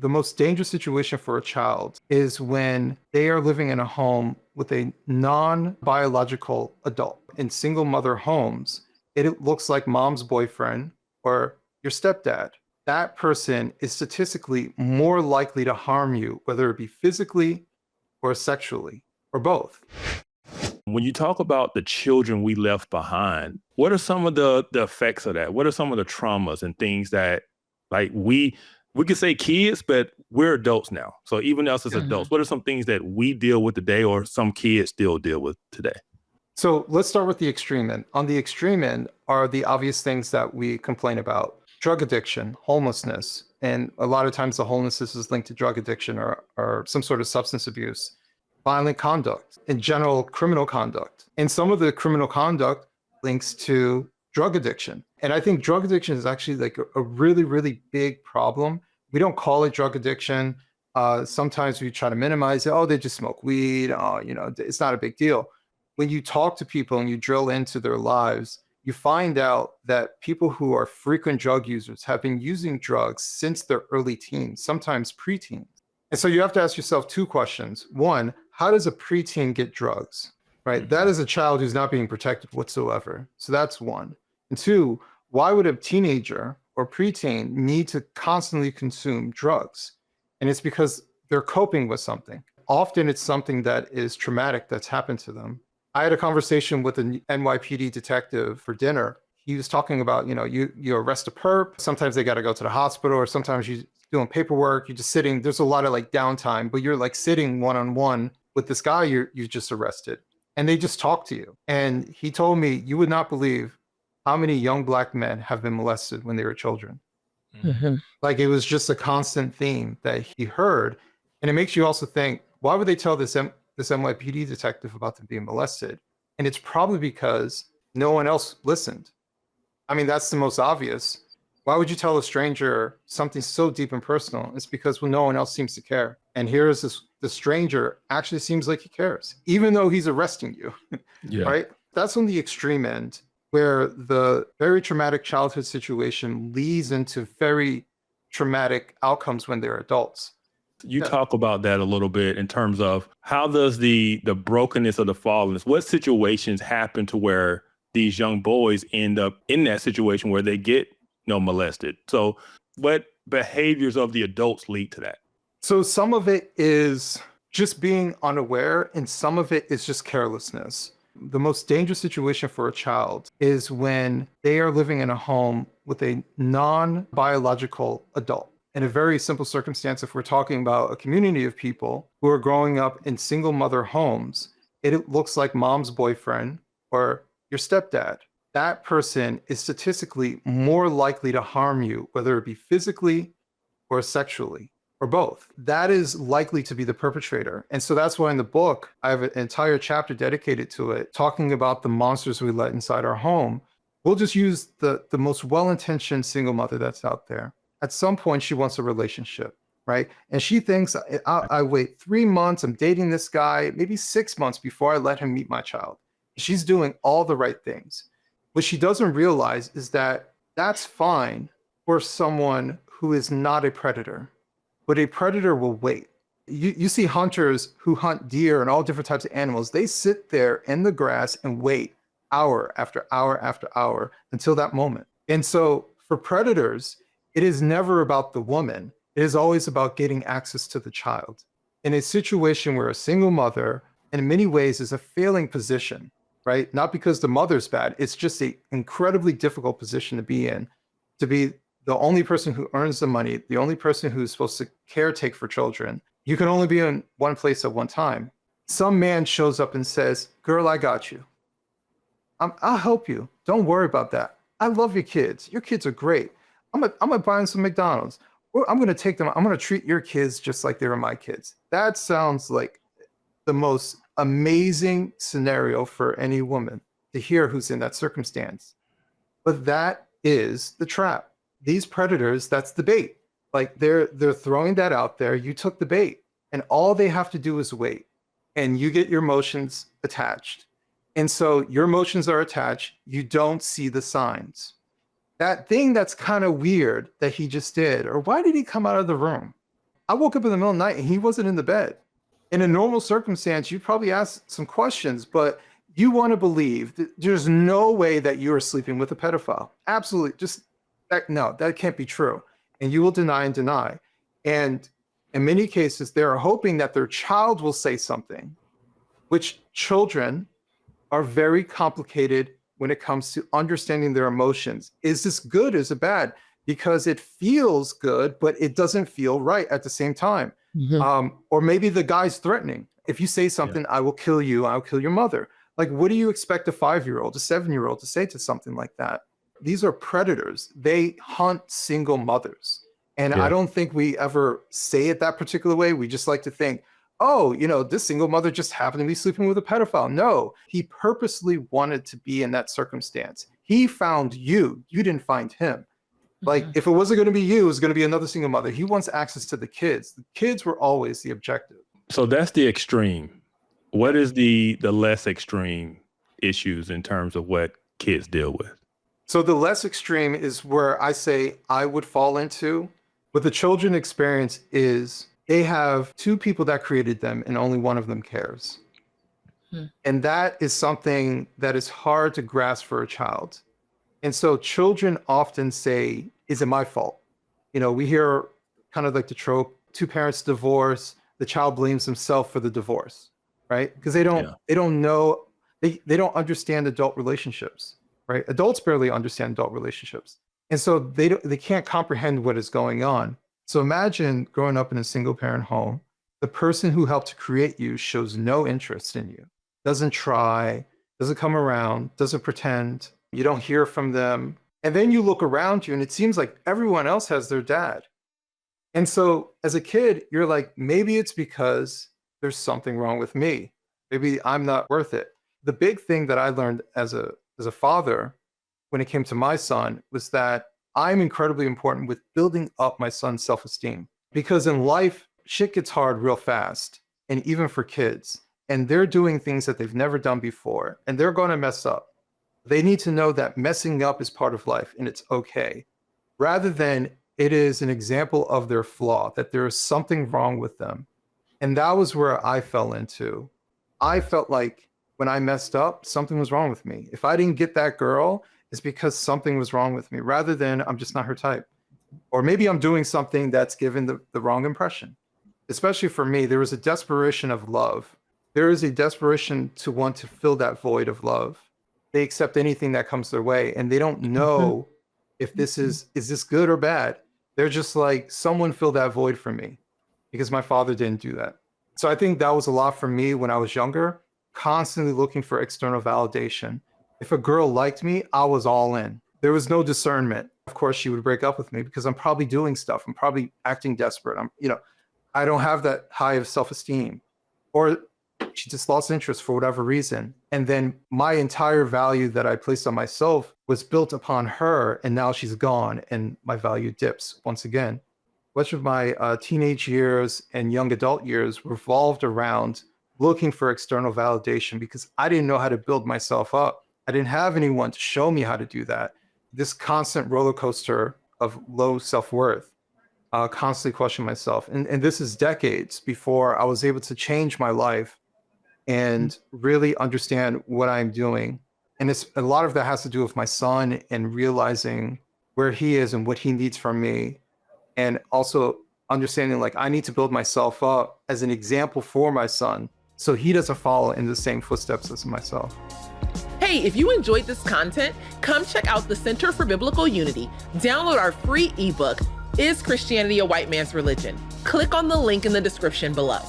The most dangerous situation for a child is when they are living in a home with a non-biological adult. In single mother homes, it looks like mom's boyfriend or your stepdad. That person is statistically more likely to harm you, whether it be physically or sexually or both. When you talk about the children we left behind, what are some of the effects of that? What are some of the traumas and things that like we could say kids, but we're adults now. So even us as adults, what are some things that we deal with today or some kids still deal with today? So let's start with the extreme end. On the extreme end are the obvious things that we complain about: drug addiction, homelessness. And a lot of times the homelessness is linked to drug addiction or some sort of substance abuse, violent conduct, in general, criminal conduct. And some of the criminal conduct links to drug addiction. And I think drug addiction is actually like a really, really big problem. We don't call it drug addiction. Sometimes we try to minimize it. Oh, they just smoke weed. Oh, it's not a big deal. When you talk to people and you drill into their lives, you find out that people who are frequent drug users have been using drugs since their early teens, sometimes preteens. And so you have to ask yourself two questions. One, how does a preteen get drugs? Right? That is a child who's not being protected whatsoever. So that's one. And two, why would a teenager or preteen need to constantly consume drugs? And it's because they're coping with something. Often it's something that is traumatic that's happened to them. I had a conversation with an NYPD detective for dinner. He was talking about, you arrest a perp. Sometimes they got to go to the hospital, or sometimes you're doing paperwork. You're just sitting. There's a lot of like downtime, but you're like sitting one-on-one with this guy you just arrested, and they just talk to you. And he told me, you would not believe how many young Black men have been molested when they were children. Like, it was just a constant theme that he heard. And it makes you also think, why would they tell this NYPD detective about them being molested? And it's probably because no one else listened. I mean, that's the most obvious. Why would you tell a stranger something so deep and personal? It's because, well, no one else seems to care. And here is the stranger actually seems like he cares, even though he's arresting you. Yeah. Right? That's on the extreme end, where the very traumatic childhood situation leads into very traumatic outcomes when they're adults. You talk about that a little bit in terms of how does the brokenness of the fallenness, what situations happen to where these young boys end up in that situation where they get molested? So what behaviors of the adults lead to that? So some of it is just being unaware, and some of it is just carelessness. The most dangerous situation for a child is when they are living in a home with a non-biological adult. In a very simple circumstance, if we're talking about a community of people who are growing up in single mother homes, it looks like mom's boyfriend or your stepdad. That person is statistically more likely to harm you, whether it be physically or sexually or both. That is likely to be the perpetrator. And so that's why in the book, I have an entire chapter dedicated to it, talking about the monsters we let inside our home. We'll just use the most well-intentioned single mother that's out there. At some point, she wants a relationship, right? And she thinks, I wait 3 months, I'm dating this guy, maybe 6 months before I let him meet my child. She's doing all the right things. What she doesn't realize is that that's fine for someone who is not a predator, but a predator will wait. You see hunters who hunt deer and all different types of animals. They sit there in the grass and wait hour after hour after hour until that moment. And so for predators, it is never about the woman. It is always about getting access to the child. In a situation where a single mother, in many ways, is a failing position, right? Not because the mother's bad. It's just an incredibly difficult position to be in, to be the only person who earns the money, the only person who's supposed to caretake for children. You can only be in one place at one time. Some man shows up and says, girl, I got you. I'll help you. Don't worry about that. I love your kids. Your kids are great. I'm gonna buy them some McDonald's. Or I'm gonna take them. I'm gonna treat your kids just like they were my kids. That sounds like the most amazing scenario for any woman to hear who's in that circumstance. But that is the trap. These predators, that's the bait. Like they're throwing that out there. You took the bait, and all they have to do is wait, and you get your emotions attached. And so your emotions are attached. You don't see the signs. That thing that's kind of weird that he just did, or why did he come out of the room? I woke up in the middle of the night and he wasn't in the bed. In a normal circumstance, you'd probably ask some questions, but you want to believe that there's no way that you are sleeping with a pedophile. Absolutely. Just that, no, that can't be true. And you will deny and deny. And in many cases, they're hoping that their child will say something, which children are very complicated when it comes to understanding their emotions. Is this good? Is it bad? Because it feels good, but it doesn't feel right at the same time. Or maybe the guy's threatening. If you say something, I will kill you, I'll kill your mother. Like, what do you expect a 5-year-old, a 7-year-old to say to something like that? These are predators. They hunt single mothers. And I don't think we ever say it that particular way. We just like to think, oh, this single mother just happened to be sleeping with a pedophile. No, he purposely wanted to be in that circumstance. He found you. You didn't find him. Like, if it wasn't going to be you, it was going to be another single mother. He wants access to the kids. The kids were always the objective. So that's the extreme. What is the less extreme issues in terms of what kids deal with? So the less extreme is where I say I would fall into. What the children experience is they have 2 people that created them and only one of them cares. And that is something that is hard to grasp for a child. And so children often say, is it my fault? We hear kind of like the trope, 2 parents divorce, the child blames himself for the divorce, right? Because they don't know, they don't understand adult relationships, right? Adults barely understand adult relationships. And so they can't comprehend what is going on. So imagine growing up in a single parent home, the person who helped to create you shows no interest in you, doesn't try, doesn't come around, doesn't pretend, you don't hear from them. And then you look around you and it seems like everyone else has their dad. And so as a kid, you're like, maybe it's because there's something wrong with me. Maybe I'm not worth it. The big thing that I learned as a father when it came to my son was that I'm incredibly important with building up my son's self-esteem. Because in life, shit gets hard real fast. And even for kids. And they're doing things that they've never done before. And they're going to mess up. They need to know that messing up is part of life and it's okay. Rather than it is an example of their flaw, that there is something wrong with them. And that was where I fell into. I felt like when I messed up, something was wrong with me. If I didn't get that girl, it's because something was wrong with me, rather than I'm just not her type. Or maybe I'm doing something that's given the wrong impression. Especially for me, there was a desperation of love. There is a desperation to want to fill that void of love. They accept anything that comes their way, and they don't know if this is this good or bad. They're just like, someone fill that void for me, because my father didn't do that. So I think that was a lot for me when I was younger, constantly looking for external validation. If a girl liked me, I was all in. There was no discernment. Of course, she would break up with me because I'm probably doing stuff. I'm probably acting desperate. I don't have that high of self-esteem, or she just lost interest for whatever reason. And then my entire value that I placed on myself was built upon her, and now she's gone and my value dips once again. Much of my teenage years and young adult years revolved around looking for external validation because I didn't know how to build myself up. I didn't have anyone to show me how to do that. This constant roller coaster of low self-worth, constantly questioning myself. And this is decades before I was able to change my life and really understand what I'm doing. And a lot of that has to do with my son and realizing where he is and what he needs from me. And also understanding, like, I need to build myself up as an example for my son so he doesn't follow in the same footsteps as myself. Hey, if you enjoyed this content, come check out the Center for Biblical Unity. Download our free ebook, Is Christianity a White Man's Religion? Click on the link in the description below.